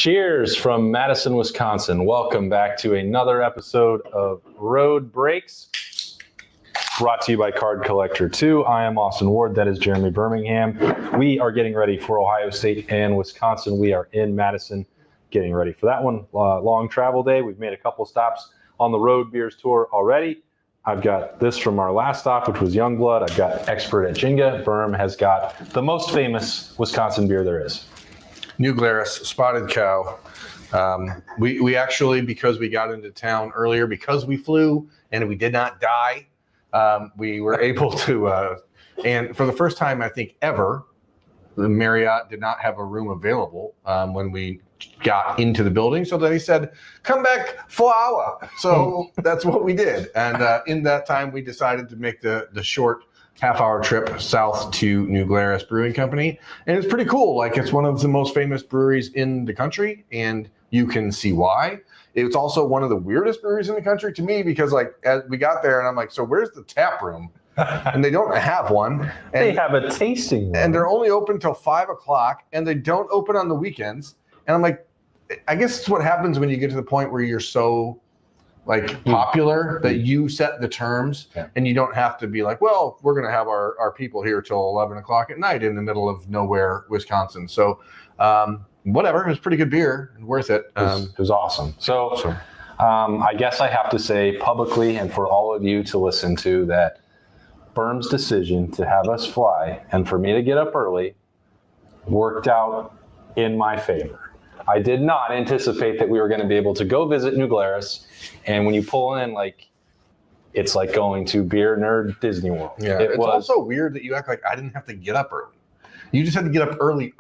Cheers from Madison, Wisconsin. Welcome back to another episode of Road Breaks, brought to you by Card Collector 2. I am Austin Ward. That is Jeremy Birmingham. We are getting ready for Ohio State and Wisconsin. We are in Madison getting ready for that one. Long travel day. We've made a couple stops on the Road Beers Tour already. I've got this from our last stop, which was Youngblood. I've got Expert at Jenga. Berm has got the most famous Wisconsin beer there is. New Glarus, Spotted Cow. We actually, because we got into town earlier, because we flew and we did not die, we were able to, and for the first time, I think ever, the Marriott did not have a room available when we got into the building. So they said, come back for an hour. So that's what we did. And in that time, we decided to make the short half-hour trip south to New Glarus Brewing Company. And it's pretty cool. Like, it's one of the most famous breweries in the country, and you can see why. It's also one of the weirdest breweries in the country to me, because, like, as we got there and I'm like, so where's the tap room? And they don't have one. And they have a tasting room. And they're only open till 5 o'clock, and they don't open on the weekends. And I'm like, I guess it's what happens when you get to the point where you're so popular that you set the terms, and you don't have to be like, well, we're going to have our people here till 11 o'clock at night in the middle of nowhere, Wisconsin. So whatever, it was pretty good beer and worth it. It was awesome. So I guess I have to say publicly, and for all of you to listen to, that Berm's decision to have us fly and for me to get up early worked out in my favor. I did not anticipate that we were going to be able to go visit New Glarus, and when you pull in, it's like going to Beer Nerd Disney World. Yeah, it's also weird that you act like I didn't have to get up early. You just had to get up earlier.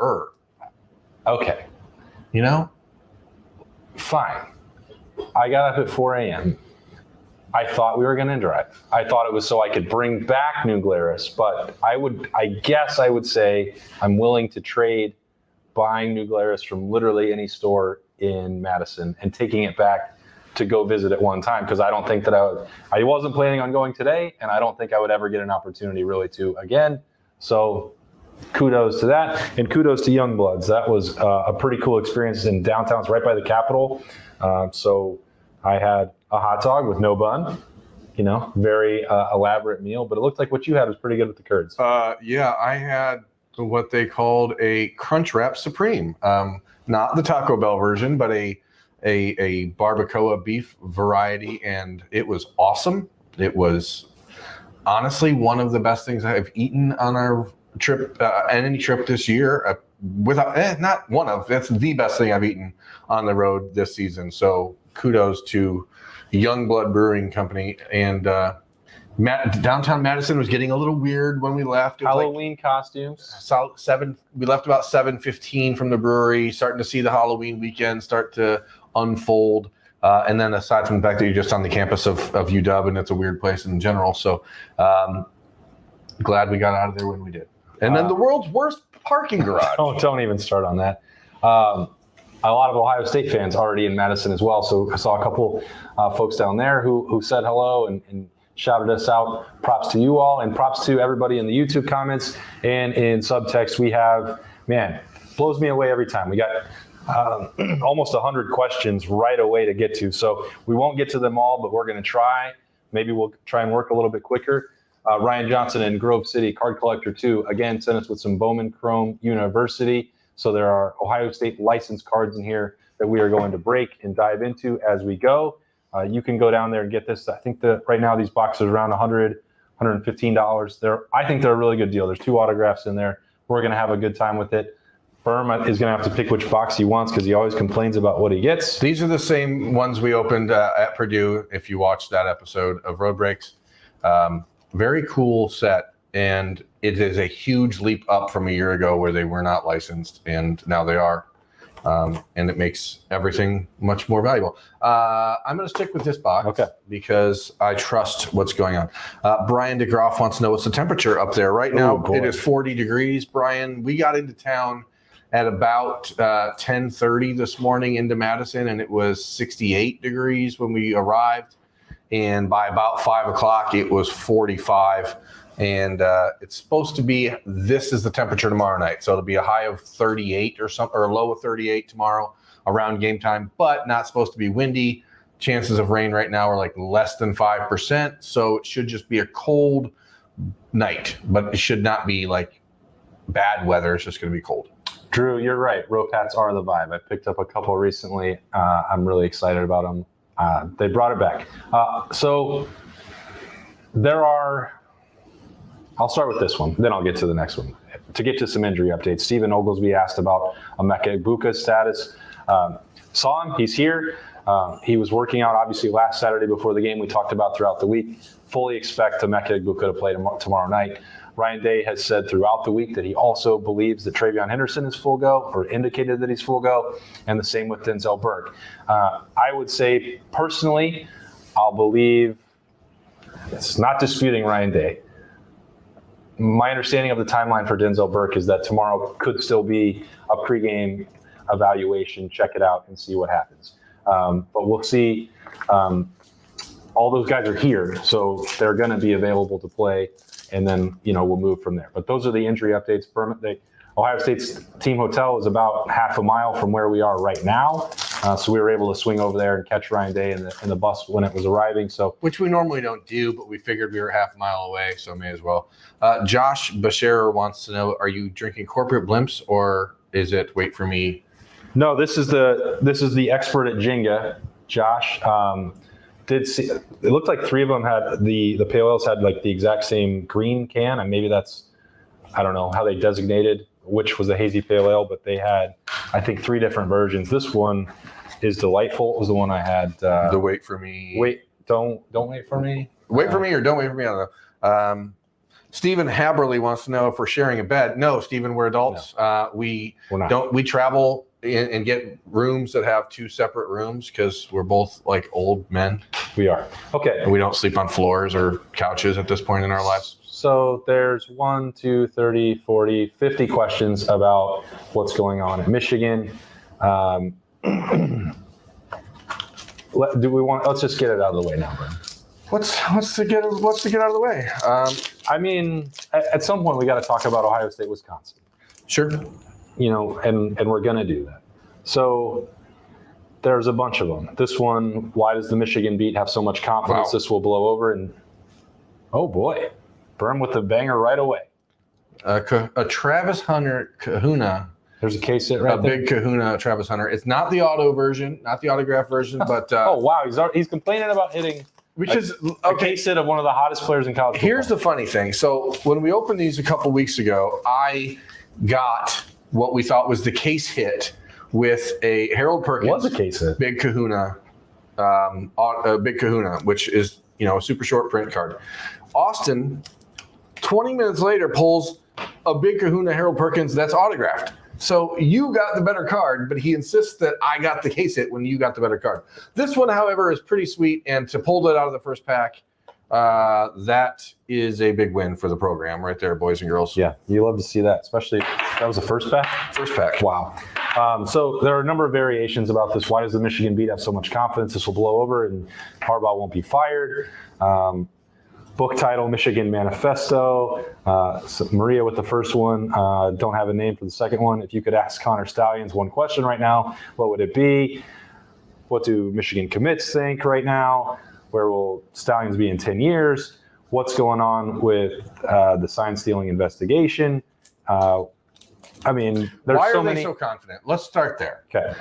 Okay. You know? Fine. I got up at 4 a.m. I thought we were going to drive. I thought it was so I could bring back New Glarus, but I guess I would say I'm willing to trade buying New Glarus from literally any store in Madison and taking it back to go visit at one time, because I don't think that I wasn't planning on going today, and I don't think I would ever get an opportunity really to again. So kudos to that, and kudos to Youngbloods. That was a pretty cool experience in downtown. It's right by the Capitol. So I had a hot dog with no bun, very elaborate meal, but it looked like what you had was pretty good with the curds. Yeah, I had what they called a Crunch Wrap Supreme. Not the Taco Bell version, but a barbacoa beef variety, and it was awesome. It was honestly one of the best things I've eaten on our trip, any trip this year. Not one of, that's the best thing I've eaten on the road this season. So kudos to Youngblood Brewing Company. And downtown Madison was getting a little weird when we left. Halloween costumes. We left about 7:15 from the brewery, starting to see the Halloween weekend start to unfold. And then aside from the fact that you're just on the campus of UW, and it's a weird place in general. So glad we got out of there when we did. And then the world's worst parking garage. Don't even start on that. A lot of Ohio State fans already in Madison as well. So I saw a couple folks down there who said hello and shouted us out. Props to you all, and props to everybody in the YouTube comments and in subtext. We have, blows me away every time. We got almost 100 questions right away to get to. So we won't get to them all, but we're going to try. Maybe we'll try and work a little bit quicker. Ryan Johnson in Grove City, Card Collector 2, again, sent us with some Bowman Chrome University. So there are Ohio State licensed cards in here that we are going to break and dive into as we go. You can go down there and get this. I think that right now these boxes are around $100, $115. I think they're a really good deal. There's 2 autographs in there. We're going to have a good time with it. Berm is going to have to pick which box he wants, because he always complains about what he gets. These are the same ones we opened at Purdue, if you watched that episode of Road Breaks. Very cool set, and it is a huge leap up from a year ago where they were not licensed, and now they are. And it makes everything much more valuable. I'm going to stick with this box because I trust what's going on. Brian DeGroff wants to know what's the temperature up there. Right now, it is 40 degrees. Brian, we got into town at about 10:30 this morning into Madison, and it was 68 degrees when we arrived. And by about 5 o'clock, it was 45. And it's supposed to be, this is the temperature tomorrow night. So it'll be a high of 38 or something, or a low of 38 tomorrow around game time, but not supposed to be windy. Chances of rain right now are like less than 5%. So it should just be a cold night, but it should not be like bad weather. It's just going to be cold. Drew, you're right. Rope hats are the vibe. I picked up a couple recently. I'm really excited about them. They brought it back. So there are, I'll start with this one, then I'll get to the next one. To get to some injury updates, Stephen Oglesby asked about Emeka Egbuka's status. Saw him, he's here. He was working out obviously last Saturday before the game we talked about throughout the week. Fully expect Emeka Egbuka to play tomorrow night. Ryan Day has said throughout the week that he also believes that Travion Henderson is full go, or indicated that he's full go, and the same with Denzel Burke. I would say personally, I'll believe, it's not disputing Ryan Day. My understanding of the timeline for Denzel Burke is that tomorrow could still be a pregame evaluation, check it out and see what happens. But we'll see. All those guys are here, so they're going to be available to play. And then, we'll move from there. But those are the injury updates. Ohio State's team hotel is about half a mile from where we are right now. So we were able to swing over there and catch Ryan Day in the bus when it was arriving. So, which we normally don't do, but we figured we were half a mile away, so may as well. Josh Basherer wants to know, are you drinking corporate blimps or is it wait for me? No, this is the expert at Jenga, Josh. Did see, it looked like three of them had the pale ales had like the exact same green can, and maybe that's, I don't know how they designated which was a hazy pale ale, but they had, I think, 3 different versions. This one is delightful. It was the one I had. The wait for me. Don't wait for me. Wait for me or don't wait for me. I don't know. Stephen Haberly wants to know if we're sharing a bed. No, Stephen, we're adults. No. We're not. Don't. We travel and get rooms that have 2 separate rooms because we're both like old men. We are. Okay. And we don't sleep on floors or couches at this point in our lives. So there's 1, 2, 30, 40, 50 questions about what's going on in Michigan. Let's just get it out of the way now, Brian. What's to get out of the way? I mean, at some point we got to talk about Ohio State, Wisconsin. Sure. And we're going to do that. So there's a bunch of them. This one, why does the Michigan beat have so much confidence this will blow over? And oh boy, Berm with the banger right away. A Travis Hunter kahuna. There's a case hit right there. A big kahuna, Travis Hunter. It's not the auto version, not the autograph version, but oh wow, he's complaining about hitting. Which is a case hit of one of the hottest players in college football. Here's the funny thing. So when we opened these a couple weeks ago, I got what we thought was the case hit with a Harold Perkins. What's a case hit? Big kahuna, big kahuna, which is, a super short print card. Austin, 20 minutes later, pulls a big kahuna Harold Perkins that's autographed. So you got the better card, but he insists that I got the case hit when you got the better card. This one, however, is pretty sweet, and to pull it out of the first pack, that is a big win for the program right there, boys and girls. Yeah, you love to see that, especially that was the first pack? First pack. Wow. So there are a number of variations about this. Why does the Michigan beat have so much confidence this will blow over and Harbaugh won't be fired? Book title, Michigan Manifesto. So Maria with the first one. Don't have a name for the second one. If you could ask Connor Stallions one question right now, what would it be? What do Michigan commits think right now? Where will Stallions be in 10 years? What's going on with the sign stealing investigation? There's Why so are many. they so confident? Let's start there. Okay.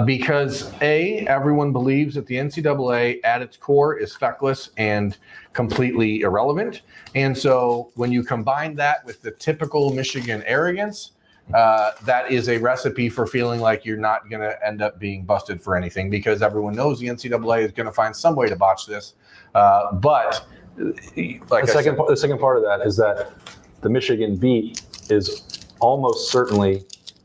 Because everyone believes that the NCAA at its core is feckless and completely irrelevant. And so when you combine that with the typical Michigan arrogance, that is a recipe for feeling like you're not going to end up being busted for anything because everyone knows the NCAA is going to find some way to botch this. But like the second part of that is that the Michigan beat is almost certainly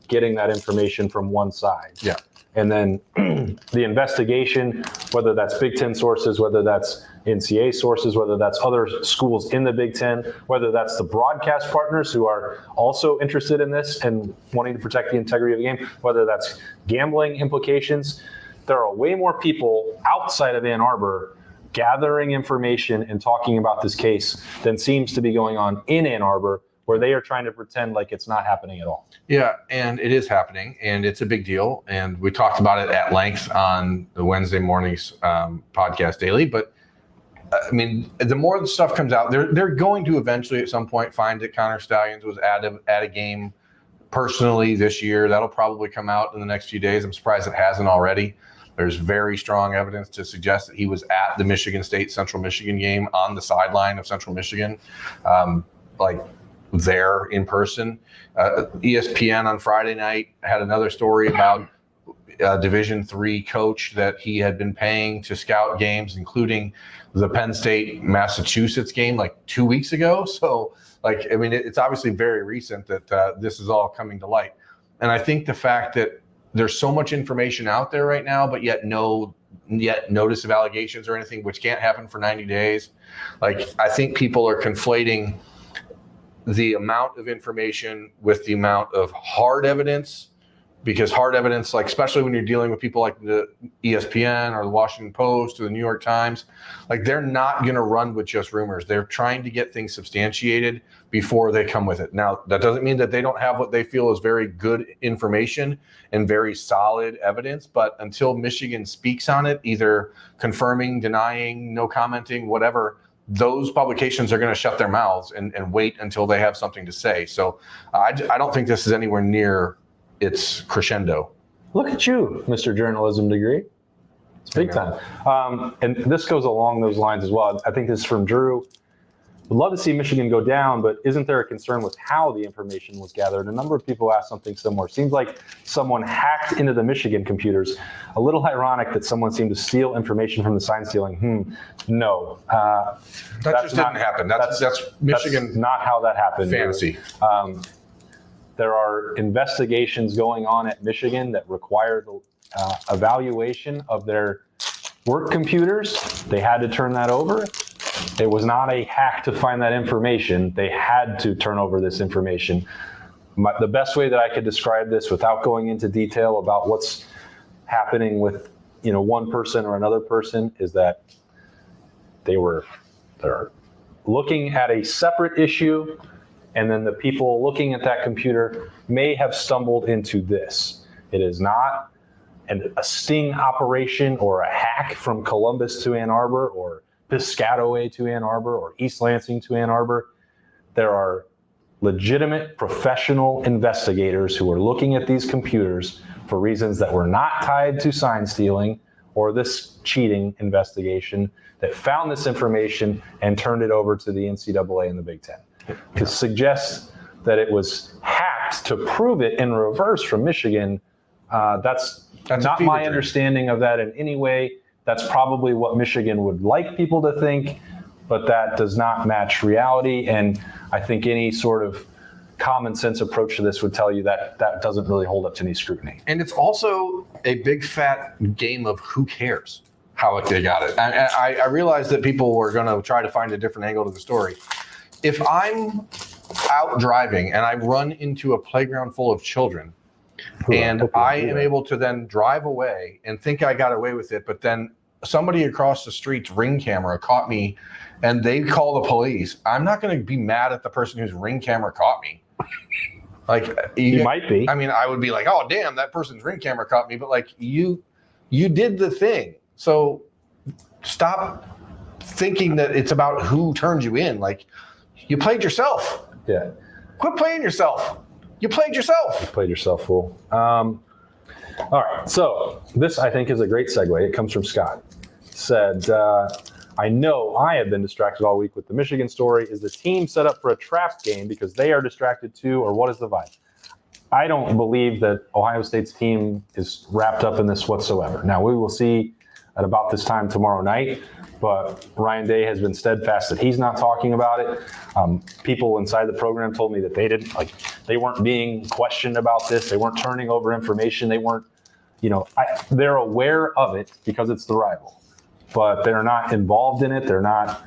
getting that information from one side. Yeah. And then the investigation, whether that's Big Ten sources, whether that's NCAA sources, whether that's other schools in the Big Ten, whether that's the broadcast partners who are also interested in this and wanting to protect the integrity of the game, whether that's gambling implications. There are way more people outside of Ann Arbor gathering information and talking about this case than seems to be going on in Ann Arbor where they are trying to pretend like it's not happening at all. Yeah, and it is happening, and it's a big deal. And we talked about it at length on the Wednesday morning's podcast daily. But I mean, the more the stuff comes out, they're going to eventually at some point find that Connor Stallions was at a game personally this year. That'll probably come out in the next few days. I'm surprised it hasn't already. There's very strong evidence to suggest that he was at the Michigan State Central Michigan game on the sideline of Central Michigan, there in person. ESPN on Friday night had another story about a Division III coach that he had been paying to scout games, including the Penn State Massachusetts game like 2 weeks ago. So, it's obviously very recent that this is all coming to light. And I think the fact that there's so much information out there right now, but yet notice of allegations or anything, which can't happen for 90 days. I think people are conflating the amount of information with the amount of hard evidence, because hard evidence, especially when you're dealing with people like the ESPN or the Washington Post or the New York Times, they're not going to run with just rumors. They're trying to get things substantiated before they come with it. Now, that doesn't mean that they don't have what they feel is very good information and very solid evidence, but until Michigan speaks on it, either confirming, denying, no commenting, whatever, those publications are going to shut their mouths and wait until they have something to say. So I don't think this is anywhere near its crescendo. Look at you, Mr. Journalism degree. It's big time. And this goes along those lines as well. I think this is from Drew. Would love to see Michigan go down, but isn't there a concern with how the information was gathered? A number of people asked something similar. Seems like someone hacked into the Michigan computers. A little ironic that someone seemed to steal information from the sign stealing. No. That just didn't happen. That's Michigan. That's not how that happened. Fantasy. There are investigations going on at Michigan that require the evaluation of their work computers. They had to turn that over. It was not a hack to find that information. They had to turn over this information. The best way that I could describe this without going into detail about what's happening with one person or another person is that they're looking at a separate issue, and then the people looking at that computer may have stumbled into this. It is not a sting operation or a hack from Columbus to Ann Arbor or Piscataway to Ann Arbor or East Lansing to Ann Arbor. There are legitimate professional investigators who are looking at these computers for reasons that were not tied to sign stealing or this cheating investigation that found this information and turned it over to the NCAA and the Big Ten. To suggest that it was hacked to prove it in reverse from Michigan, that's not my understanding of that in any way. That's probably what Michigan would like people to think, but that does not match reality. And I think any sort of common sense approach to this would tell you that that doesn't really hold up to any scrutiny. And it's also a big fat game of who cares how they got it. I realize that people were going to try to find a different angle to the story. If I'm out driving and I run into a playground full of children, and I am able to then drive away and think I got away with it, but then somebody across the street's Ring camera caught me and they call the police, I'm not going to be mad at the person whose Ring camera caught me. You might be. I mean, I would be like, oh, damn, that person's Ring camera caught me. But you did the thing. So stop thinking that it's about who turned you in. You played yourself. Yeah. Quit playing yourself. You played yourself. You played yourself, fool. All right. So this, I think, is a great segue. It comes from Scott. Said, I know I have been distracted all week with the Michigan story. Is the team set up for a trap game because they are distracted too, or what is the vibe? I don't believe that Ohio State's team is wrapped up in this whatsoever. Now, we will see at about this time tomorrow night. But Ryan Day has been steadfast that he's not talking about it. People inside the program told me that they weren't being questioned about this. They weren't turning over information. They weren't, they're aware of it because it's the rival, but they're not involved in it. They're not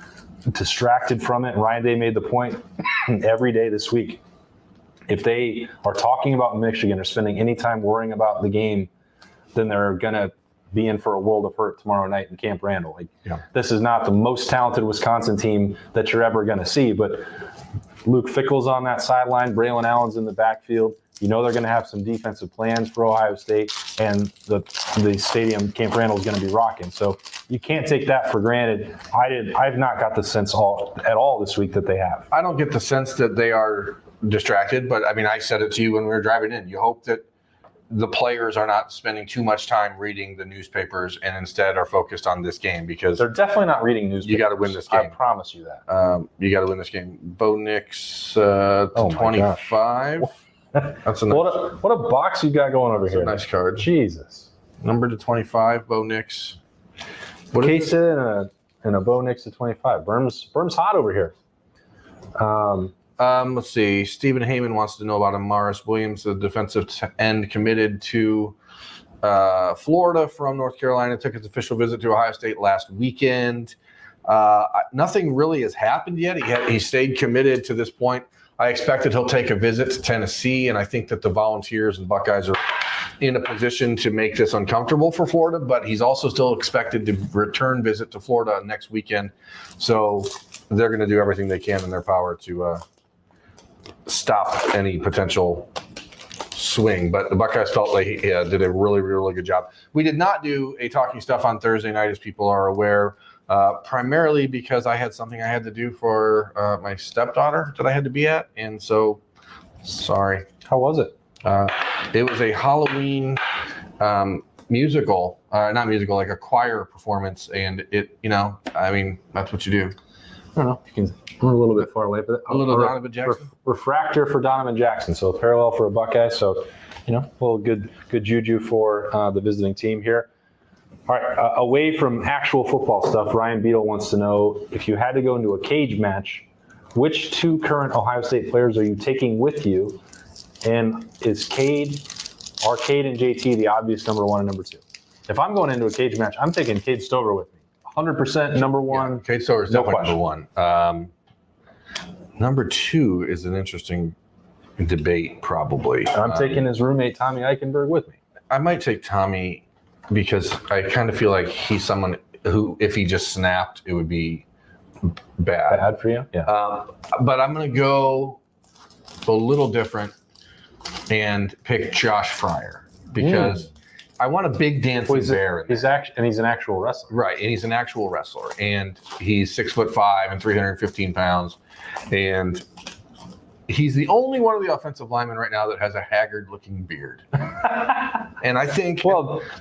distracted from it. Ryan Day made the point every day this week. If they are talking about Michigan or spending any time worrying about the game, then they're going to be in for a world of hurt tomorrow night in Camp Randall. This is not the most talented Wisconsin team that you're ever going to see, but Luke Fickell's on that sideline. Braylon Allen's in the backfield. You know they're going to have some defensive plans for Ohio State, and the stadium, Camp Randall, is going to be rocking. So you can't take that for granted. I've not got the sense at all this week that they have. I don't get the sense that they are distracted, but I mean, I said it to you when we were driving in. You hope that the players are not spending too much time reading the newspapers and instead are focused on this game, because They're definitely not reading newspapers. You got to win this game. I promise you that. You got to win this game. Bo Nix to 25. That's a nice, what a box you got going over here. a nice card. Jesus. Number to 25, Bo Nix. Kesa and a Bo Nix to 25. Berm's hot over here. Let's see. Stephen Heyman wants to know about Amaris Williams, the defensive end committed to Florida from North Carolina. Took his official visit to Ohio State last weekend. Nothing really has happened yet. He stayed committed to this point. I expect that he'll take a visit to Tennessee, and I think that the Volunteers and Buckeyes are in a position to make this uncomfortable for Florida, but he's also still expected to return visit to Florida next weekend. So they're going to do everything they can in their power to stop any potential swing. But the Buckeyes felt like he did a really, really good job. We did not do a Talking Stuff on Thursday night, as people are aware, primarily because I had something I had to do for my stepdaughter that I had to be at. And so, sorry. How was it? It was a Halloween musical, not musical, like a choir performance. And it, I mean, that's what you do. I don't know. I'm a little bit far away, but a little Donovan Jackson. Refractor for Donovan Jackson, so parallel for a Buckeye. So, a little good juju for the visiting team here. All right, away from actual football stuff, Ryan Beadle wants to know, if you had to go into a cage match, which two current Ohio State players are you taking with you? And is Arcade and JT the obvious number one and number two? If I'm going into a cage match, I'm taking Cade Stover with me. 100% number one. Yeah, Cade Stover is definitely number one. Number two is an interesting debate, probably. I'm taking his roommate, Tommy Eichenberg, with me. I might take Tommy because I kind of feel like he's someone who, if he just snapped, it would be bad. Bad for you? Yeah. But I'm going to go a little different and pick Josh Fryer because I want a big dancing bear in there. He's an actual wrestler. Right, and he's an actual wrestler. And he's 6'5" and 315 pounds. And he's the only one of the offensive linemen right now that has a haggard-looking beard. And I think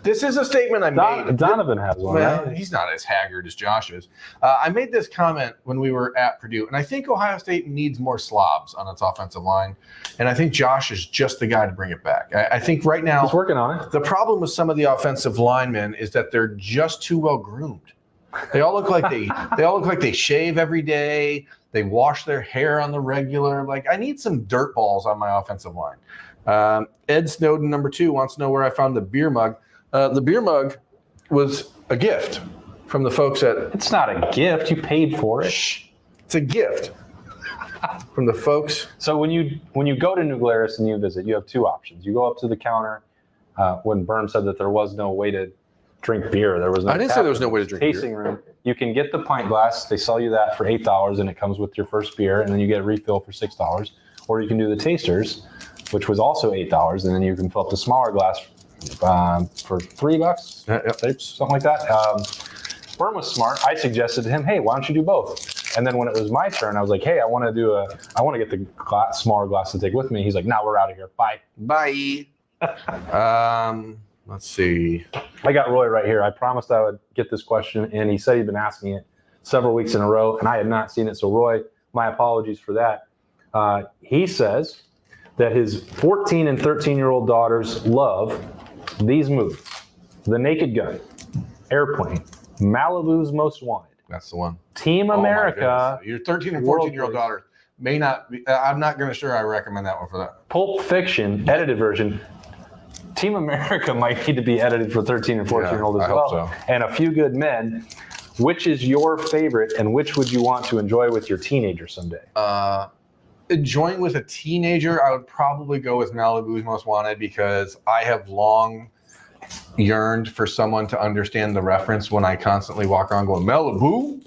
this is a statement I made. Donovan has one. Well, right? He's not as haggard as Josh is. I made this comment when we were at Purdue, and I think Ohio State needs more slobs on its offensive line. And I think Josh is just the guy to bring it back. I think right now he's working on it. The problem with some of the offensive linemen is that they're just too well groomed. They all look like they shave every day. They wash their hair on the regular. Like, I need some dirt balls on my offensive line. Ed Snowden, number two, wants to know where I found the beer mug. The beer mug was a gift from the folks at... It's not a gift. You paid for it. Shh. It's a gift from the folks. So when you go to New Glarus and you visit, you have two options. You go up to the counter. When Berm said that there was no way to drink beer, there was no... I didn't say there was no way to drink tasting beer. room. You can get the pint glass. They sell you that for $8, and it comes with your first beer, and then you get a refill for $6. Or you can do the tasters, which was also $8, and then you can fill up the smaller glass for $3, something like that. Berm was smart. I suggested to him, hey, why don't you do both? And then when it was my turn, I was like, hey, I want to get the smaller glass to take with me. He's like, nah, we're out of here. Bye. Bye. Let's see. I got Roy right here. I promised I would get this question, and he said he'd been asking it several weeks in a row, and I had not seen it. So, Roy, my apologies for that. He says that his 14 and 13-year-old daughters love these movies: The Naked Gun, Airplane, Malibu's Most Wanted. That's the one. Team America. Your 13 and 14-year-old daughters may not be, I'm not going to sure I recommend that one for that. Pulp Fiction, edited version. Team America might need to be edited for 13 and 14-year-old as well. So. And A Few Good Men. Which is your favorite, and which would you want to enjoy with your teenager someday? Enjoying with a teenager, I would probably go with Malibu's Most Wanted because I have long yearned for someone to understand the reference when I constantly walk around going, Malibu?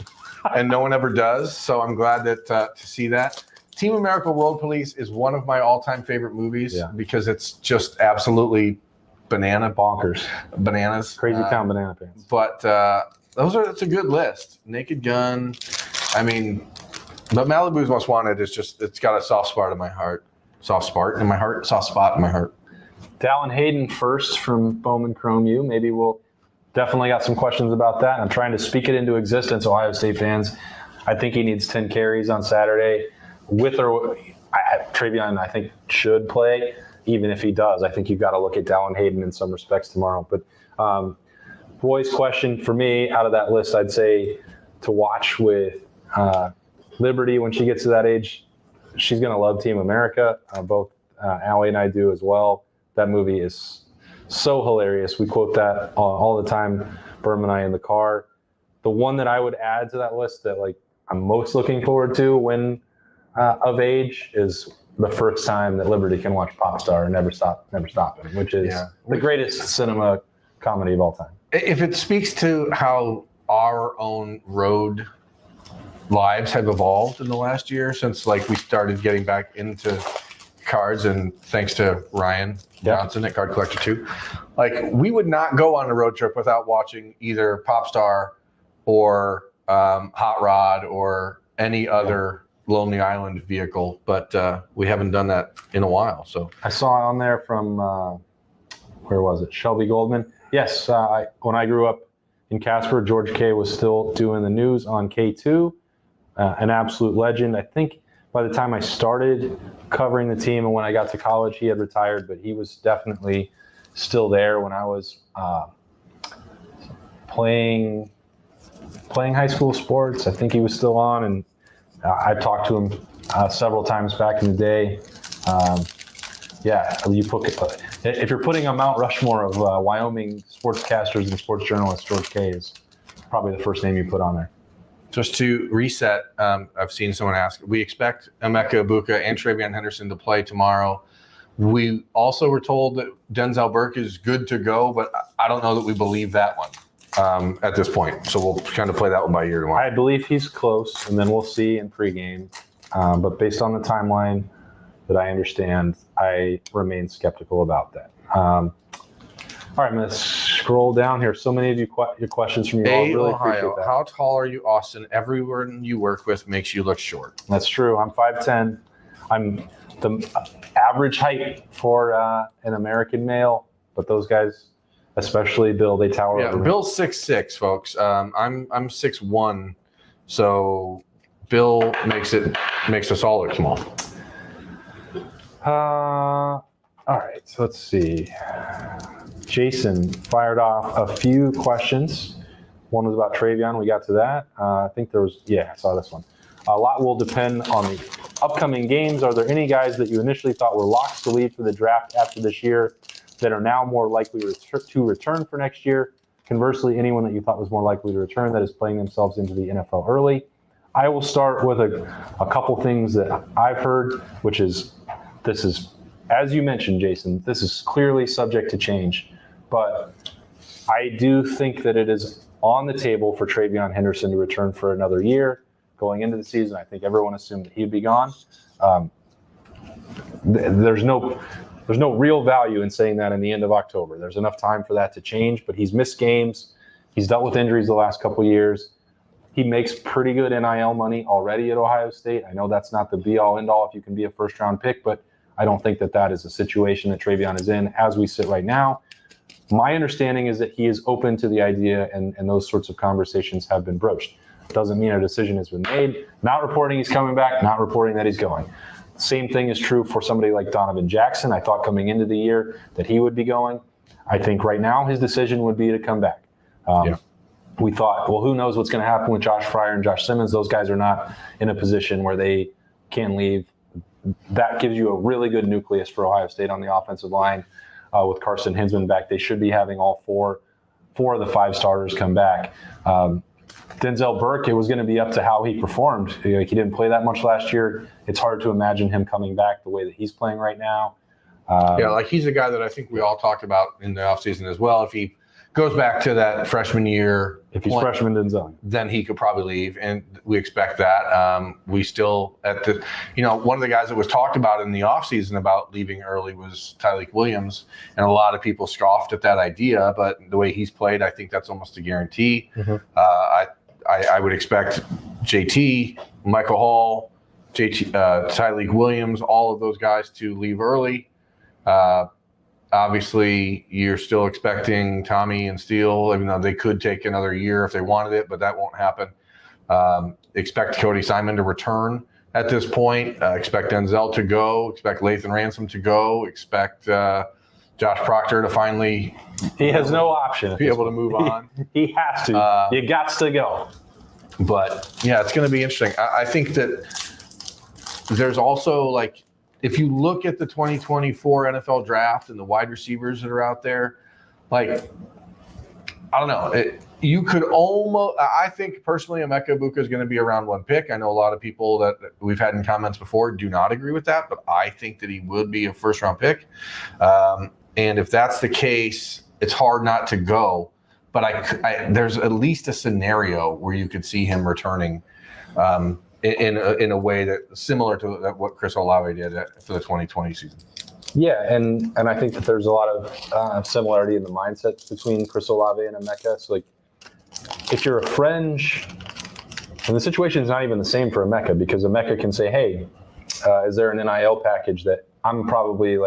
And no one ever does. So I'm glad that to see that. Team America World Police is one of my all-time favorite movies because it's just absolutely bananas. Crazy Town Banana Pants. But that's a good list. Naked Gun. I mean, but Malibu's Most Wanted is just, it's got a soft spot in my heart. Soft spot in my heart. Dallin Hayden first from Bowman Chrome U. Maybe we'll definitely got some questions about that. I'm trying to speak it into existence, Ohio State fans. I think he needs 10 carries on Saturday. Travion, I think, should play. Even if he does, I think you've got to look at Dallin Hayden in some respects tomorrow. But boys' question for me out of that list, I'd say to watch with Liberty when she gets to that age. She's going to love Team America. Both Allie and I do as well. That movie is so hilarious. We quote that all the time, Berm and I in the car. The one that I would add to that list that like I'm most looking forward to when of age is the first time that Liberty can watch Popstar and Never Stop It, which is the greatest cinema comedy of all time. If it speaks to how our own road lives have evolved in the last year since like we started getting back into cards, and thanks to Ryan Johnson at Card Collector 2, like we would not go on a road trip without watching either Popstar or Hot Rod or any other Lonely Island vehicle, but we haven't done that in a while. So I saw on there from where was it? Shelby Goldman. Yes, when I grew up in Casper, George K was still doing the news on K2, an absolute legend. I think by the time I started covering the team and when I got to college, he had retired, but he was definitely still there when I was playing high school sports. I think he was still on, and I've talked to him several times back in the day. If you're putting a Mount Rushmore of Wyoming sportscasters and sports journalists, George K is probably the first name you put on there. Just to reset, I've seen someone ask, we expect Emeka Ibuka and Travion Henderson to play tomorrow. We also were told that Denzel Burke is good to go, but I don't know that we believe that one at this point. So we'll kind of play that one by ear tomorrow. I believe he's close, and then we'll see in pregame. But based on the timeline that I understand, I remain skeptical about that. All right, I'm going to scroll down here. So many of you, your questions from you all. Really appreciate that. How tall are you, Austin? Everyone you work with makes you look short. That's true. I'm 5'10". I'm the average height for an American male, but those guys, especially Bill, they tower over me. Bill's 6'6", folks. I'm 6'1", so Bill makes us all look small. All right, so let's see. Jason fired off a few questions. One was about Travion. We got to that. I think there was, I saw this one. A lot will depend on the upcoming games. Are there any guys that you initially thought were locks to leave for the draft after this year that are now more likely to return for next year? Conversely, anyone that you thought was more likely to return that is playing themselves into the NFL early? I will start with a couple things that I've heard, which is, this is, as you mentioned, Jason, this is clearly subject to change. But I do think that it is on the table for Travion Henderson to return for another year. Going into the season, I think everyone assumed that he'd be gone. There's no real value in saying that in the end of October. There's enough time for that to change, but he's missed games. He's dealt with injuries the last couple of years. He makes pretty good NIL money already at Ohio State. I know that's not the be-all, end-all if you can be a first-round pick, but I don't think that is a situation that Travion is in as we sit right now. My understanding is that he is open to the idea, and those sorts of conversations have been broached. Doesn't mean a decision has been made. Not reporting he's coming back, not reporting that he's going. Same thing is true for somebody like Donovan Jackson. I thought coming into the year that he would be going. I think right now his decision would be to come back. We thought, well, who knows what's going to happen with Josh Fryer and Josh Simmons. Those guys are not in a position where they can leave. That gives you a really good nucleus for Ohio State on the offensive line. With Carson Hinsman back, they should be having all four of the five starters come back. Denzel Burke, it was going to be up to how he performed. He didn't play that much last year. It's hard to imagine him coming back the way that he's playing right now. He's a guy that I think we all talked about in the offseason as well. If he goes back to that freshman year. If he's freshman in zone, then he could probably leave, and we expect that. We still one of the guys that was talked about in the offseason about leaving early was Tyleek Williams, and a lot of people scoffed at that idea. But the way he's played, I think that's almost a guarantee. Mm-hmm. I would expect JT, Michael Hall, Tyleek Williams, all of those guys to leave early. Obviously, you're still expecting Tommy and Steele, even though they could take another year if they wanted it, but that won't happen. Expect Cody Simon to return at this point. Expect Denzel to go. Expect Lathan Ransom to go. Expect Josh Proctor to finally. He has no option. Be able to move on. He has to. You got to go. But yeah, it's going to be interesting. I think that there's also if you look at the 2024 NFL draft and the wide receivers that are out there, I don't know. You could almost – I think personally Emeka Egbuka is going to be a round 1 pick. I know a lot of people that we've had in comments before do not agree with that, but I think that he would be a first-round pick. And if that's the case, it's hard not to go. But there's at least a scenario where you could see him returning in a way that similar to what Chris Olave did for the 2020 season. Yeah, and I think that there's a lot of similarity in the mindset between Chris Olave and Emeka. So, if you're a fringe, and the situation is not even the same for Emeka, because Emeka can say, hey, is there an NIL package that I'm probably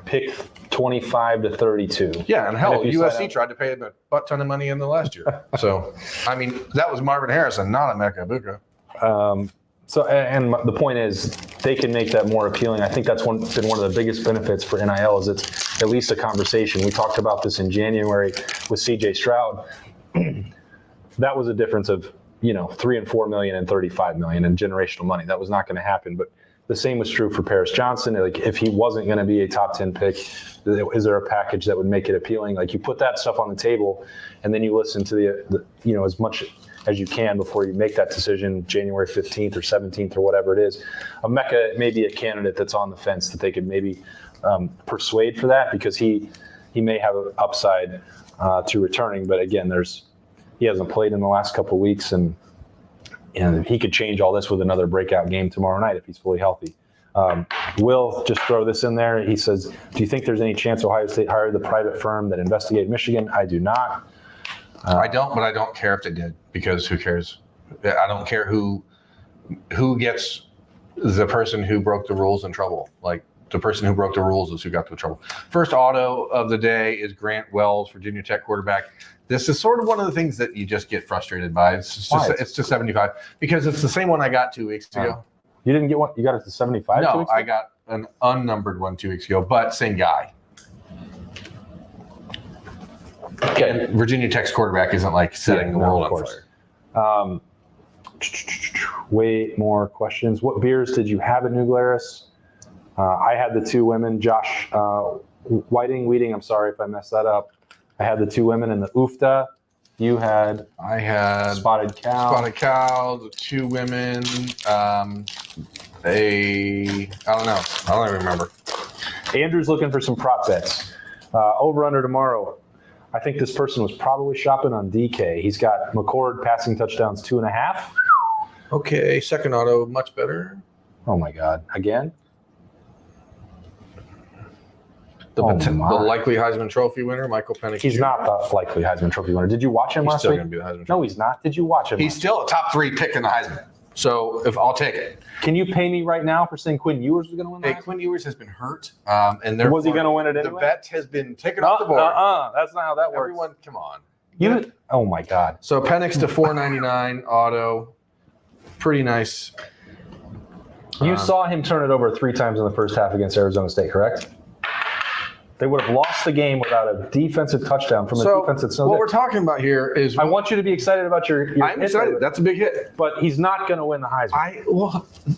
pick 25 to 32? Yeah, and hell, USC tried to pay a butt ton of money in the last year. So, I mean, that was Marvin Harrison, not Emeka Egbuka. And the point is, they can make that more appealing. I think that's been one of the biggest benefits for NIL is it's at least a conversation. We talked about this in January with CJ Stroud. That was a difference of, $3 and $4 million and $35 million in generational money. That was not going to happen. But the same was true for Paris Johnson. If he wasn't going to be a top 10 pick, is there a package that would make it appealing? You put that stuff on the table, and then you listen to the as much as you can before you make that decision, January 15th or 17th or whatever it is. Emeka may be a candidate that's on the fence that they could maybe persuade for that, because he may have an upside to returning. But again, he hasn't played in the last couple of weeks, and he could change all this with another breakout game tomorrow night if he's fully healthy. Will just throw this in there. He says, do you think there's any chance Ohio State hired the private firm that investigated Michigan? I do not. I don't, but I don't care if they did, because who cares? I don't care who gets the person who broke the rules in trouble. The person who broke the rules is who got the trouble. First auto of the day is Grant Wells, Virginia Tech quarterback. This is sort of one of the things that you just get frustrated by. It's to 75, because it's the same one I got 2 weeks ago. You didn't get one? You got it to 75? No, I got an unnumbered one 2 weeks ago, but same guy. Okay. Virginia Tech's quarterback isn't setting the world on fire. Way more questions. What beers did you have at New Glarus? I had the 2 women, Josh Weeding. I'm sorry if I messed that up. I had the 2 women in the UFTA. I had Spotted Cow, the 2 women, I don't know. I don't even remember. Andrew's looking for some prop bets. Over under tomorrow. I think this person was probably shopping on DK. He's got McCord passing touchdowns 2.5. Okay, second auto, much better. Oh my God! Again? The likely Heisman Trophy winner, Michael Penix. He's not the likely Heisman Trophy winner. Did you watch him last week? He's still going to be the Heisman Trophy. No, he's not. Did you watch him? He's still a top 3 pick in the Heisman. So I'll take it. Can you pay me right now for saying Quinn Ewers was going to win the Heisman? Quinn Ewers has been hurt, and was he going to win it anyway? The bet has been taken off the board. That's not how that works. Everyone, come on. Oh my God. So Penix to 499 auto, pretty nice. You saw him turn it over 3 times in the first half against Arizona State, correct? They would have lost the game without a defensive touchdown from a defense that's what we're talking about here is... I want you to be excited about your I'm excited. That's a big hit. But he's not going to win the Heisman.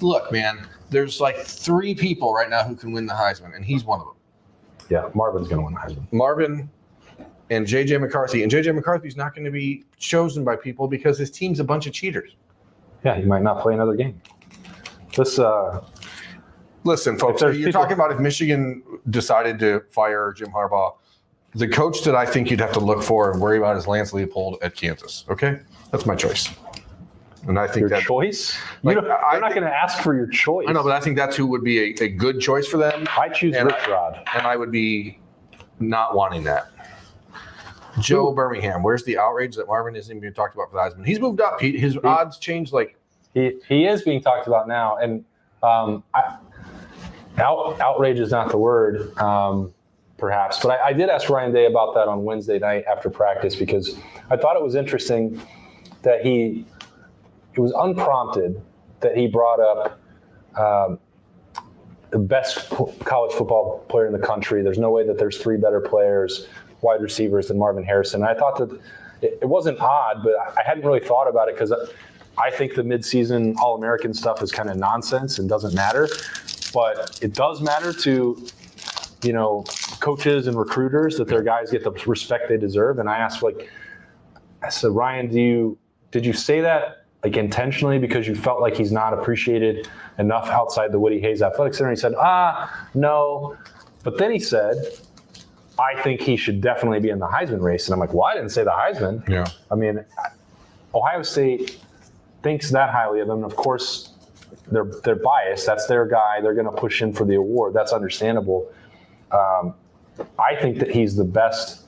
Look, man, there's 3 people right now who can win the Heisman, and he's one of them. Yeah, Marvin's going to win the Heisman. Marvin and J.J. McCarthy. And J.J. McCarthy's not going to be chosen by people because his team's a bunch of cheaters. Yeah, he might not play another game. Listen, folks, you're talking about if Michigan decided to fire Jim Harbaugh The coach that I think you'd have to look for and worry about is Lance Leopold at Kansas. Okay, that's my choice. And I think Your choice? Like, I'm not going to ask for your choice. I know, but I think that's who would be a good choice for them. I choose Rich Rod. And I would be not wanting that. Joe Birmingham, where's the outrage that Marvin isn't even being talked about for the Heisman? He's moved up. His odds changed like. He is being talked about now. And outrage is not the word, perhaps. But I did ask Ryan Day about that on Wednesday night after practice because I thought it was interesting that it was unprompted that he brought up the best college football player in the country. There's no way that there's three better players, wide receivers, than Marvin Harrison. And I thought that it wasn't odd, but I hadn't really thought about it because I think the midseason All-American stuff is kind of nonsense and doesn't matter. But it does matter to, coaches and recruiters that their guys get the respect they deserve. And I said, Ryan, did you say that like intentionally because you felt like he's not appreciated enough outside the Woody Hayes Athletic Center? He said, no. But then he said, I think he should definitely be in the Heisman race. And I'm like, well, I didn't say the Heisman. Yeah. I mean, Ohio State thinks that highly of him. And of course, they're biased. That's their guy. They're going to push in for the award. That's understandable. I think that he's the best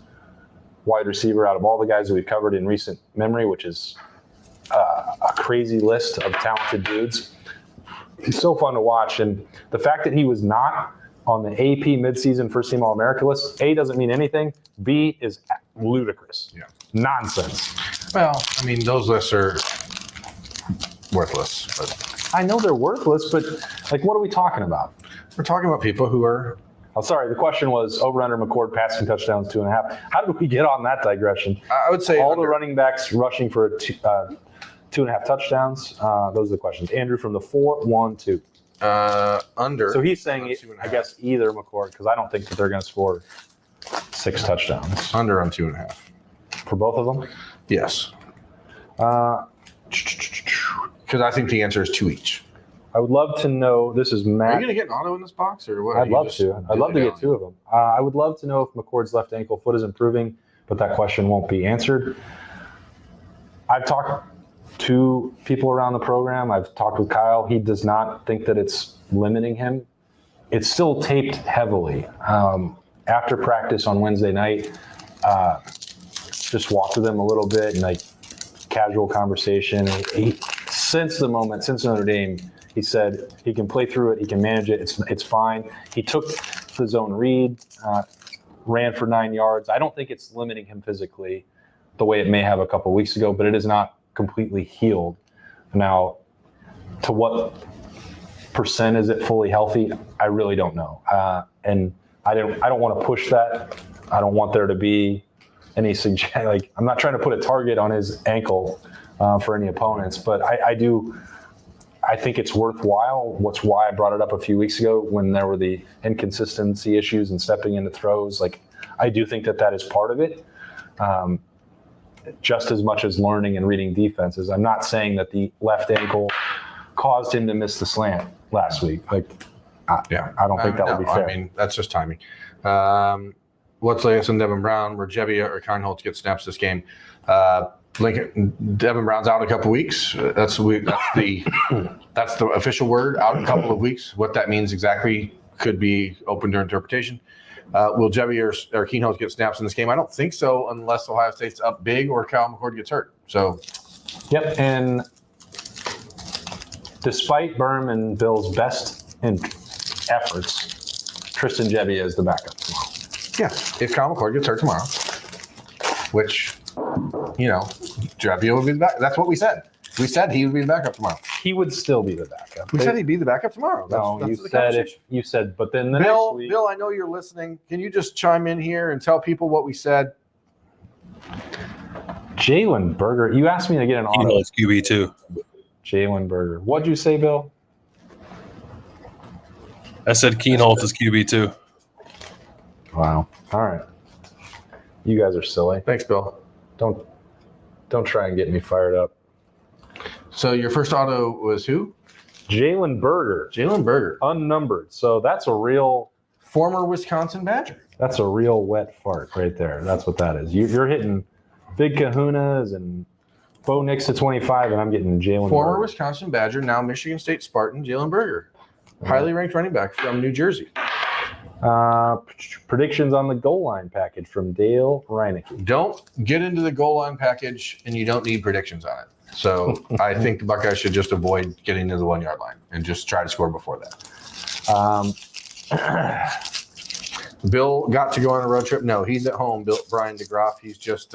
wide receiver out of all the guys that we've covered in recent memory, which is a crazy list of talented dudes. He's so fun to watch. And the fact that he was not on the AP midseason first-team All-America list, A, doesn't mean anything. B, is ludicrous. Yeah. Nonsense. Well, I mean, those lists are worthless. But I know they're worthless, but like, what are we talking about? we're talking about people who are. Oh, sorry. The question was over/under McCord passing touchdowns 2.5. How did we get on that digression? I would say all under. the running backs rushing for 2.5 touchdowns. Those are the questions. Andrew from the 4-1-2. Under. So he's saying, I guess, either McCord, because I don't think that they're going to score 6 touchdowns. Under on 2.5. For both of them? Yes. Because I think the answer is 2 each. I would love to know. This is Matt. Are you going to get an auto in this box or what? I'd love to. I'd love to get 2 of them. I would love to know if McCord's left ankle foot is improving, but that question won't be answered. I've talked to people around the program. I've talked with Kyle. He does not think that it's limiting him. It's still taped heavily. After practice on Wednesday night, just walked with him a little bit and like casual conversation. Since Notre Dame, he said he can play through it. He can manage it. It's fine. He took the zone read, ran for 9 yards. I don't think it's limiting him physically the way it may have a couple of weeks ago, but it is not completely healed. Now, to what percent is it fully healthy? I really don't know. And I don't want to push that. I don't want there to be any suggestion. Like, I'm not trying to put a target on his ankle for any opponents, but I think it's worthwhile. That's why I brought it up a few weeks ago when there were the inconsistency issues and stepping into throws. Like, I do think that is part of it. Just as much as learning and reading defenses. I'm not saying that the left ankle caused him to miss the slant last week. Like, I don't think that would be fair. I mean, that's just timing. What's latest on Devin Brown? Rajebia or Keinholz get snaps this game? Devin Brown's out a couple weeks. That's the official word. Out a couple of weeks. What that means exactly could be open to interpretation. Will Rajebia or Keinholz get snaps in this game? I don't think so, unless Ohio State's up big or Cal McCord gets hurt. So, yep. And despite Berm and Bill's best efforts, Tristan Gebbia is the backup tomorrow. Yeah, if Cal McCord gets hurt tomorrow, which, Gebbia would be the back. That's what we said. We said he would be the backup tomorrow. He would still be the backup. We said he'd be the backup tomorrow. You said, but then next week. Bill, I know you're listening. Can you just chime in here and tell people what we said? Jalen Berger, you asked me to get an auto. It's QB too. Jalen Berger. What'd you say, Bill? I said Keenholz is QB too. Wow. All right. You guys are silly. Thanks, Bill. Don't try and get me fired up. So your first auto was who? Jalen Berger. Jalen Berger. Unnumbered. So that's a real former Wisconsin Badger. That's a real wet fart right there. That's what that is. You're hitting big kahunas and Bo Nix to 25, and I'm getting Jalen Former Berger. Wisconsin Badger, now Michigan State Spartan, Jalen Berger. Highly ranked running back from New Jersey. Predictions on the goal line package from Dale Reinecke. Don't get into the goal line package, and you don't need predictions on it. So I think the Buckeyes should just avoid getting to the 1 yard line and just try to score before that. Bill got to go on a road trip. No, he's at home. Brian DeGroff. He's just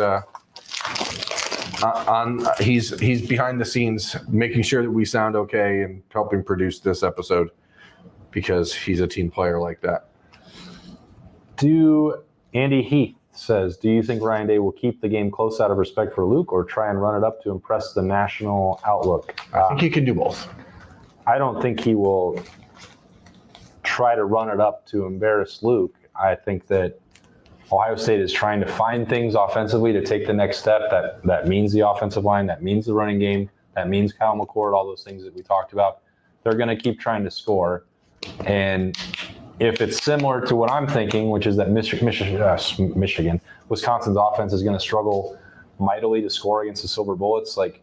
he's behind the scenes, making sure that we sound okay and helping produce this episode because he's a team player like that. Andy Heath says, do you think Ryan Day will keep the game close out of respect for Luke or try and run it up to impress the national outlook? I think he can do both. I don't think he will try to run it up to embarrass Luke. I think that Ohio State is trying to find things offensively to take the next step. That means the offensive line, that means the running game, that means Kyle McCord, all those things that we talked about. They're going to keep trying to score. And if it's similar to what I'm thinking, which is that Michigan, Wisconsin's offense is going to struggle mightily to score against the Silver Bullets, like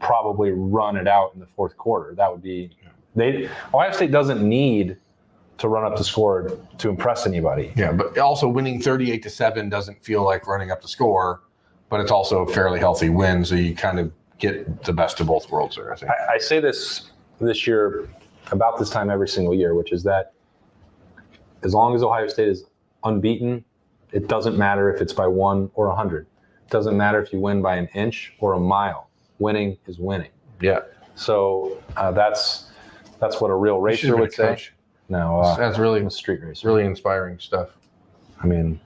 probably run it out in the fourth quarter. That would be Ohio State doesn't need to run up the score to impress anybody. Yeah, but also winning 38-7 doesn't feel like running up the score, but it's also a fairly healthy win, so you kind of get the best of both worlds there, I think. I say this year about this time every single year, which is that as long as Ohio State is unbeaten, it doesn't matter if it's by 1 or 100. It doesn't matter if you win by an inch or a mile. Winning is winning. Yeah. So that's what a real racer would say. Coach. No, that's really I'm a street racer. really inspiring stuff. I mean,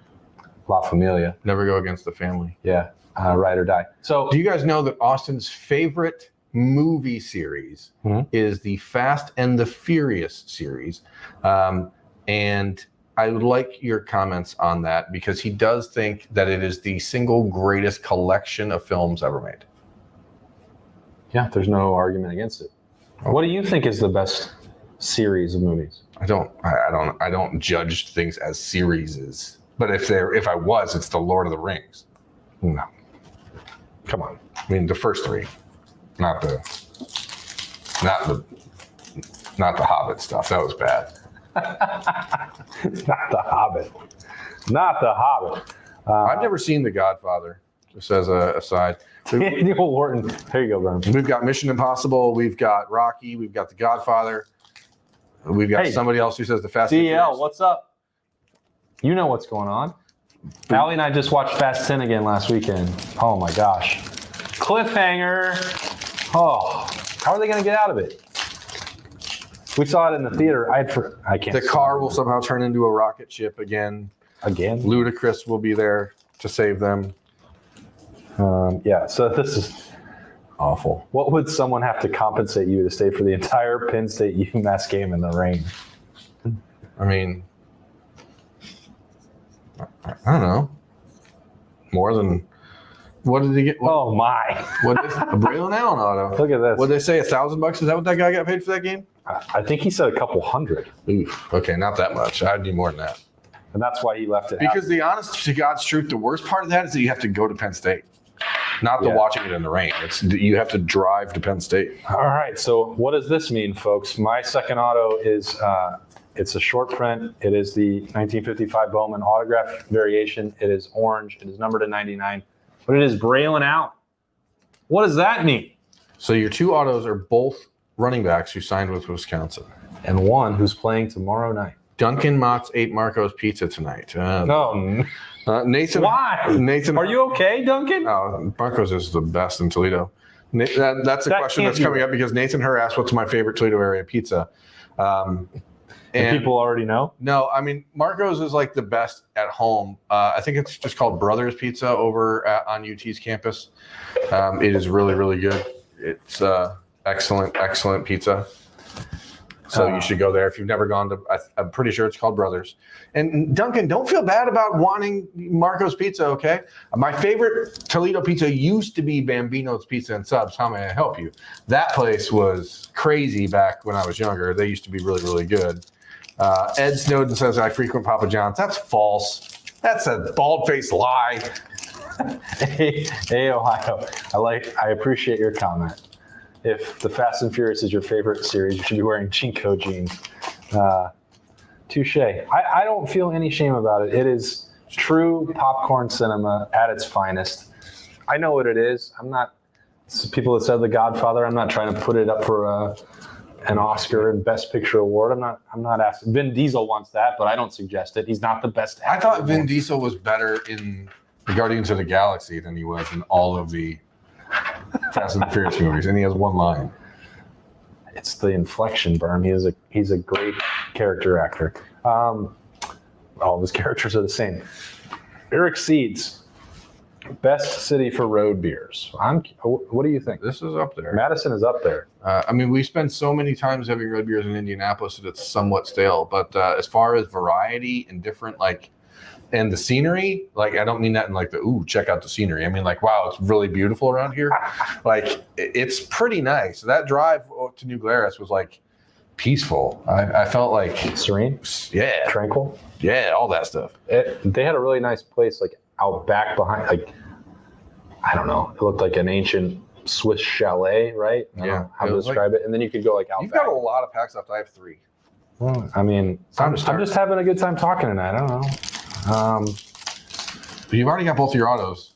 La Familia. Never go against the family. Yeah, ride or die. So, do you guys know that Austin's favorite movie series is the Fast and the Furious series? And I would like your comments on that because he does think that it is the single greatest collection of films ever made. Yeah, there's no argument against it. Okay. What do you think is the best series of movies? I don't judge things as series, but if I was, it's the Lord of the Rings. No, come on. I mean, the first three, not the Hobbit stuff. That was bad. Not the Hobbit. Not the Hobbit. I've never seen The Godfather. Just as a aside. Daniel Wharton. There you go, Brian. We've got Mission Impossible. We've got Rocky. We've got The Godfather. We've got somebody else who says the Fast and DL, Furious. what's up? You know what's going on. Allie and I just watched Fast 10 again last weekend. Oh my gosh. Cliffhanger. Oh, how are they going to get out of it? We saw it in the theater. I can't. The car will somehow turn into a rocket ship again. Again? Ludacris will be there to save them. Yeah, so this is awful. What would someone have to compensate you to stay for the entire Penn State UMass game in the rain? I mean, I don't know. More than, what did he get? Oh my. What is a Braylon Allen auto? Look at this. What did they say, $1,000? Is that what that guy got paid for that game? I think he said a couple hundred. Oof. Okay, not that much. I'd need more than that. And that's why he left it Because the honest to God's truth, the worst part of that is that you have to go to Penn State. Not the watching it in the rain. It's you have to drive to Penn State. All right. So what does this mean, folks? My second auto is it's a short print. It is the 1955 Bowman autograph variation. It is orange. It is numbered to 99. But it is Braylon Allen. What does that mean? So your two autos are both running backs who signed with Wisconsin. And one who's playing tomorrow night. Duncan Motz ate Marco's Pizza tonight. No. Nathan. Why? Nathan. Are you okay, Duncan? Marco's is the best in Toledo. That's a question that's coming up because Nathan Herr asked, what's my favorite Toledo area pizza? And people already know? No, I mean, Marco's is like the best at home. I think it's just called Brothers Pizza over on UT's campus. It is really, really good. It's excellent pizza. So you should go there if you've never gone to. I'm pretty sure it's called Brothers. And Duncan, don't feel bad about wanting Marco's Pizza. Okay, my favorite Toledo pizza used to be Bambino's Pizza and Subs. How may I help you? That place was crazy back when I was younger. They used to be really, really good. Ed Snowden says I frequent Papa John's. That's false. That's a bald-faced lie. Hey, Ohio. I appreciate your comment. If the Fast and Furious is your favorite series, you should be wearing Jinko jeans. Touche. I don't feel any shame about it. It is true popcorn cinema at its finest. I know what it is. I'm not. People that said The Godfather. I'm not trying to put it up for an Oscar and Best Picture award. I'm not asking. Vin Diesel wants that, but I don't suggest it. He's not the best actor. I thought Vin Diesel was better in the Guardians of the Galaxy than he was in all of the Fast and the Furious movies, and he has one line. It's the inflection, Berm. He's a great character actor. All of his characters are the same. Eric Seeds, best city for road beers. What do you think? This is up there. Madison is up there. I mean, we spend so many times having road beers in Indianapolis that it's somewhat stale. But as far as variety and different, and the scenery, I don't mean that in check out the scenery. I mean, wow, it's really beautiful around here. It's pretty nice. That drive to New Glarus was peaceful. I felt Serene, yeah, tranquil, yeah, all that stuff. They had a really nice place out back behind. I don't know. It looked like an ancient Swiss chalet, right? I don't know how to describe it. And then you could go out. You've back. got a lot of packs left. I have 3. Well, I mean, I'm just having a good time talking tonight. I don't know. But you've already got both your autos.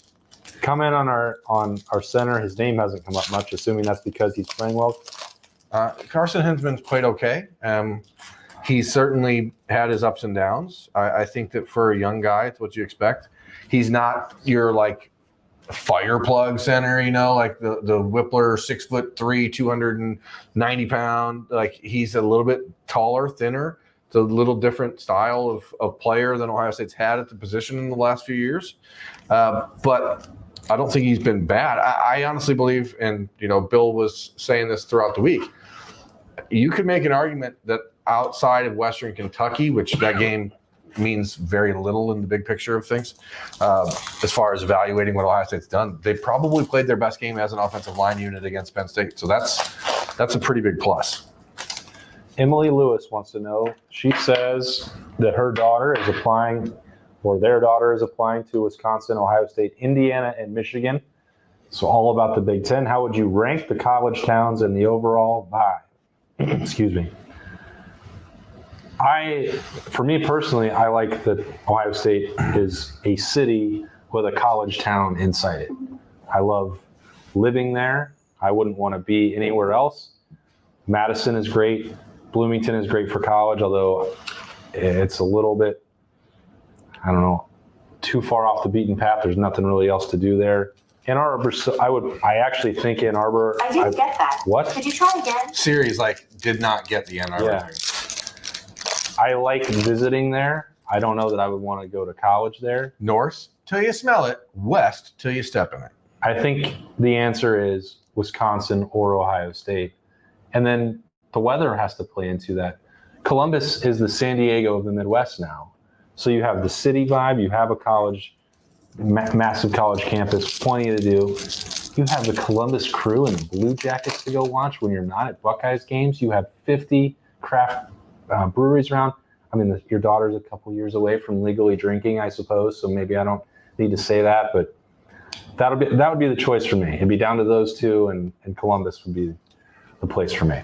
Comment on our center. His name hasn't come up much, assuming that's because he's playing well. Carson Hinsman's played okay. He's certainly had his ups and downs. I think that for a young guy, it's what you expect. He's not your fire plug center, the Whippler 6'3", 290 pound. He's a little bit taller, thinner. It's a little different style of player than Ohio State's had at the position in the last few years. But I don't think he's been bad. I honestly believe, and Bill was saying this throughout the week, you could make an argument that outside of Western Kentucky, which that game means very little in the big picture of things, as far as evaluating what Ohio State's done, they probably played their best game as an offensive line unit against Penn State. So that's a pretty big plus. Emily Lewis wants to know. She says that her daughter is applying, or their daughter is applying to Wisconsin, Ohio State, Indiana, and Michigan. So all about the Big Ten. How would you rank the college towns in the overall vibe? Excuse me. For me personally, I like that Ohio State is a city with a college town inside it. I love living there. I wouldn't want to be anywhere else. Madison is great. Bloomington is great for college, although it's a little bit, I don't know, too far off the beaten path. There's nothing really else to do there. Ann Arbor, I actually think Ann Arbor. I didn't get that. What? Could you try again? Siri's did not get the Ann Arbor Yeah. thing. I like visiting there. I don't know that I would want to go to college there. North till you smell it, west till you step in it. I think the answer is Wisconsin or Ohio State. And then the weather has to play into that. Columbus is the San Diego of the Midwest now. So you have the city vibe, you have a college, massive college campus, plenty to do. You have the Columbus Crew and the Blue Jackets to go watch when you're not at Buckeyes games. You have 50 craft breweries around. I mean, your daughter's a couple years away from legally drinking, I suppose, so maybe I don't need to say that, but that would be the choice for me. It'd be down to those two, and Columbus would be the place for me.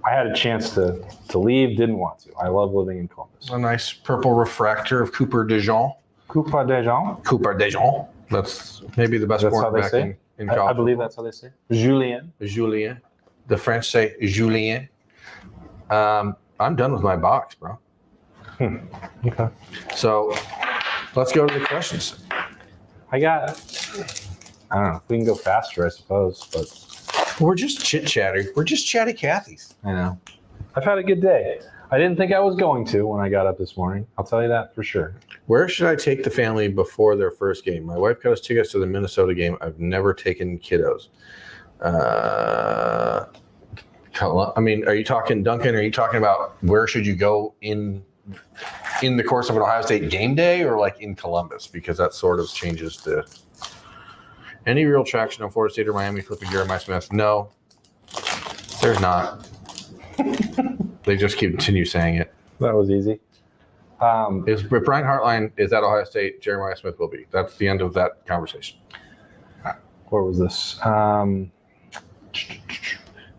I had a chance to leave, didn't want to. I love living in Columbus. A nice purple refractor of Cooper DeJean. Cooper DeJean? Cooper DeJean. That's maybe the best That's how they quarterback say? in college. I believe that's how they say it. Julien. Julien. The French say Julien. I'm done with my box, bro. Okay. So let's go to the questions. I don't know. We can go faster, I suppose, but We're just chit-chatting. We're just chatty Cathy's. I know. I've had a good day. I didn't think I was going to when I got up this morning. I'll tell you that for sure. Where should I take the family before their first game? My wife got us tickets to the Minnesota game. I've never taken kiddos. I mean, are you talking Duncan? Are you talking about where should you go in the course of an Ohio State game day, or in Columbus? Because that sort of changes the. Any real traction on Florida State or Miami flipping Jeremiah Smith? No, there's not. They just continue saying it. That was easy. If Brian Hartline is at Ohio State, Jeremiah Smith will be. That's the end of that conversation. Where was this?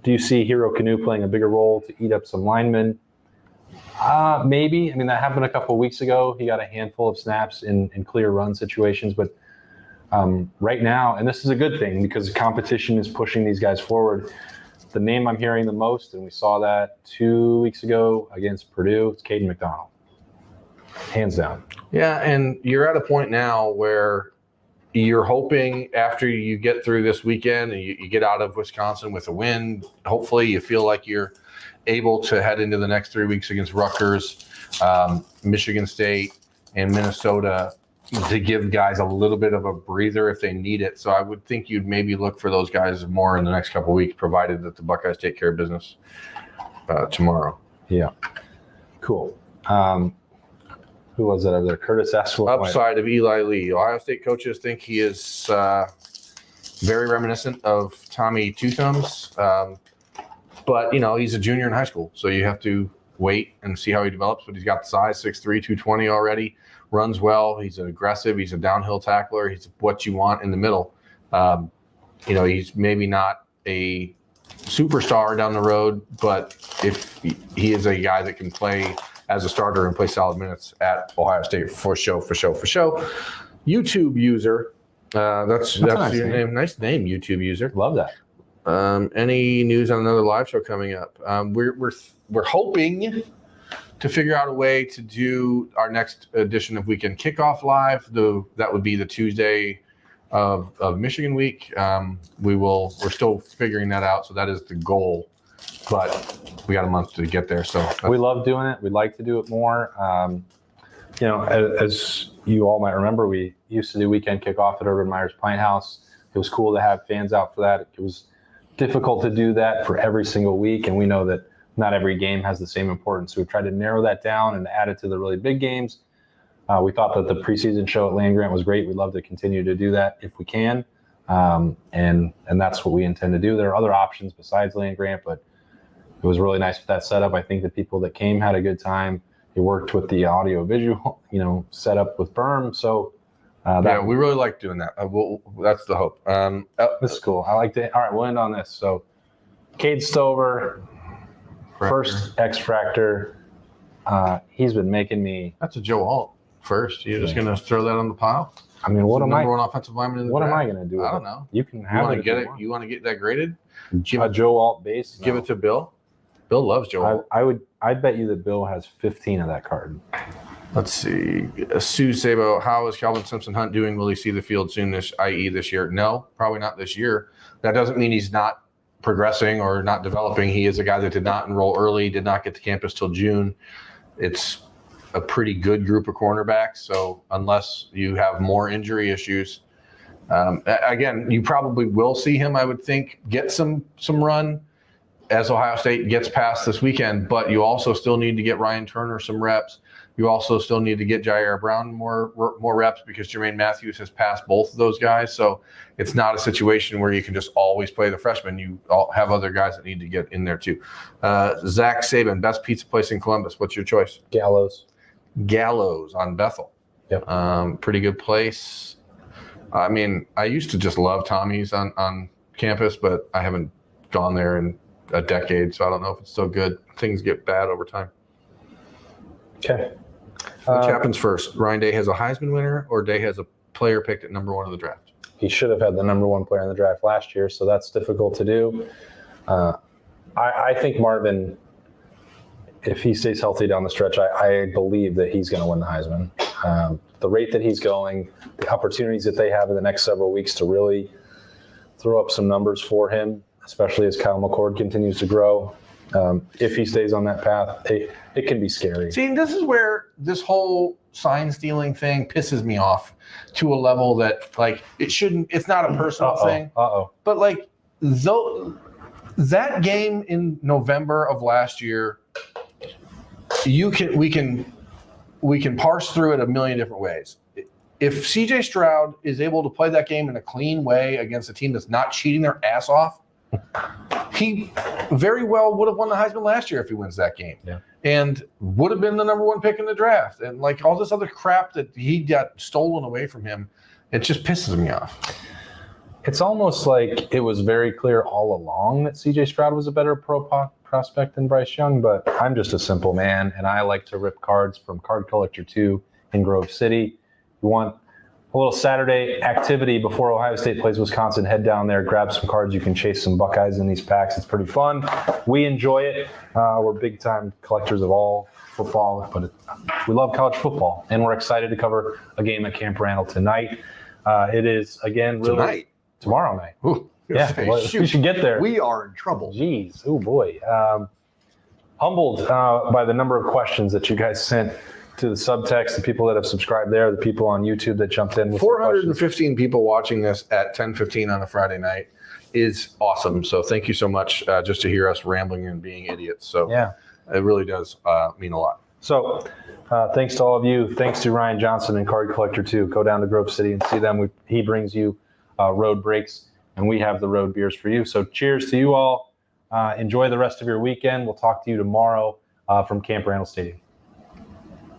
Do you see Hero Canoe playing a bigger role to eat up some linemen? Maybe. I mean, that happened a couple of weeks ago. He got a handful of snaps in clear run situations. But right now, and this is a good thing because competition is pushing these guys forward, the name I'm hearing the most, and we saw that 2 weeks ago against Purdue, it's Caden McDonald. Hands down. Yeah, and you're at a point now where you're hoping after you get through this weekend and you get out of Wisconsin with a win, hopefully you feel like you're able to head into the next 3 weeks against Rutgers, Michigan State, and Minnesota to give guys a little bit of a breather if they need it. So I would think you'd maybe look for those guys more in the next couple of weeks, provided that the Buckeyes take care of business tomorrow. Yeah. Cool. Who was it over there? Curtis asked what Upside of Eli Lee. Ohio State coaches think he is very reminiscent of Tommy Two Thumbs. But, he's a junior in high school, so you have to wait and see how he develops. But he's got the size, 6'3", 220 already, runs well. He's aggressive. He's a downhill tackler. He's what you want in the middle. He's maybe not a superstar down the road, but if he is a guy that can play as a starter and play solid minutes at Ohio State for show. YouTube user. That's nice your name. name. Nice name, YouTube user. Love that. Any news on another live show coming up? We're hoping to figure out a way to do our next edition of Weekend Kickoff Live. That would be the Tuesday of Michigan week. We're still figuring that out, so that is the goal. But we got a month to get there. So we love doing it. We'd like to do it more. As you all might remember, we used to do Weekend Kickoff at Urban Meyer's Pint House. It was cool to have fans out for that. It was difficult to do that for every single week, and we know that not every game has the same importance. So we've tried to narrow that down and add it to the really big games. We thought that the preseason show at Land Grant was great. We'd love to continue to do that if we can, and that's what we intend to do. There are other options besides Land Grant, but it was really nice with that setup. I think the people that came had a good time. It worked with the audio visual, setup with Berm. So we really like doing that. That's the hope. This is cool. I like it. All right, we'll end on this. So Cade Stover, first X-Fractor. He's been making me. That's a Joe Alt first. You're just going to throw that on the pile? I mean, what am I? Number one offensive lineman in the What draft? am I going to do? I don't know. You can You have want it. to get it? You want to get that graded? A Joe Alt base? Give it to Bill. Bill loves Joe Alt. I'd bet you that Bill has 15 of that card. Let's see. Sue Sabo, how is Calvin Simpson Hunt doing? Will he see the field soon, i.e. this year? No, probably not this year. That doesn't mean he's not progressing or not developing. He is a guy that did not enroll early, did not get to campus till June. It's a pretty good group of cornerbacks. So unless you have more injury issues, again, you probably will see him, I would think, get some run as Ohio State gets past this weekend, but you also still need to get Ryan Turner some reps. You also still need to get Jair Brown more reps because Jermaine Matthews has passed both of those guys. So it's not a situation where you can just always play the freshman. You all have other guys that need to get in there too. Zach Saban, best pizza place in Columbus. What's your choice? Gallows on Bethel. Yep. Pretty good place. I mean, I used to just love Tommy's on campus, but I haven't gone there in a decade, so I don't know if it's still good. Things get bad over time. Okay. Which happens first? Ryan Day has a Heisman winner, or Day has a player picked at number one of the draft? He should have had the number one player in the draft last year, so that's difficult to do. I think Marvin, if he stays healthy down the stretch, I believe that he's going to win the Heisman. The rate that he's going, the opportunities that they have in the next several weeks to really throw up some numbers for him, especially as Kyle McCord continues to grow. If he stays on that path, it can be scary. See, this is where this whole sign stealing thing pisses me off to a level that, like, it shouldn't. It's not a personal thing. But like, that game in November of last year, we can parse through it a million different ways. If CJ Stroud is able to play that game in a clean way against a team that's not cheating their ass off, He very well would have won the Heisman last year if he wins that game. Yeah. And would have been the number 1 pick in the draft. And like all this other crap that he got stolen away from him, it just pisses me off. It's almost like it was very clear all along that C.J. Stroud was a better prospect than Bryce Young, but I'm just a simple man, and I like to rip cards from Card Collector 2 in Grove City. You want a little Saturday activity before Ohio State plays Wisconsin, head down there, grab some cards. You can chase some Buckeyes in these packs. It's pretty fun. We enjoy it. We're big-time collectors of all football, but we love college football, and we're excited to cover a game at Camp Randall tonight. It is, again, really tomorrow night. Ooh, yeah, well, we should get there. We are in trouble. Jeez, oh boy. Humbled by the number of questions that you guys sent to the subtext, the people that have subscribed there, the people on YouTube that jumped in with 415 people watching this at 10:15 on a Friday night is awesome. So thank you so much just to hear us rambling and being idiots. So yeah, it really does mean a lot. So thanks to all of you. Thanks to Ryan Johnson and Card Collector 2. Go down to Grove City and see them. He brings you road breaks, and we have the road beers for you. So cheers to you all. Enjoy the rest of your weekend. We'll talk to you tomorrow from Camp Randall Stadium.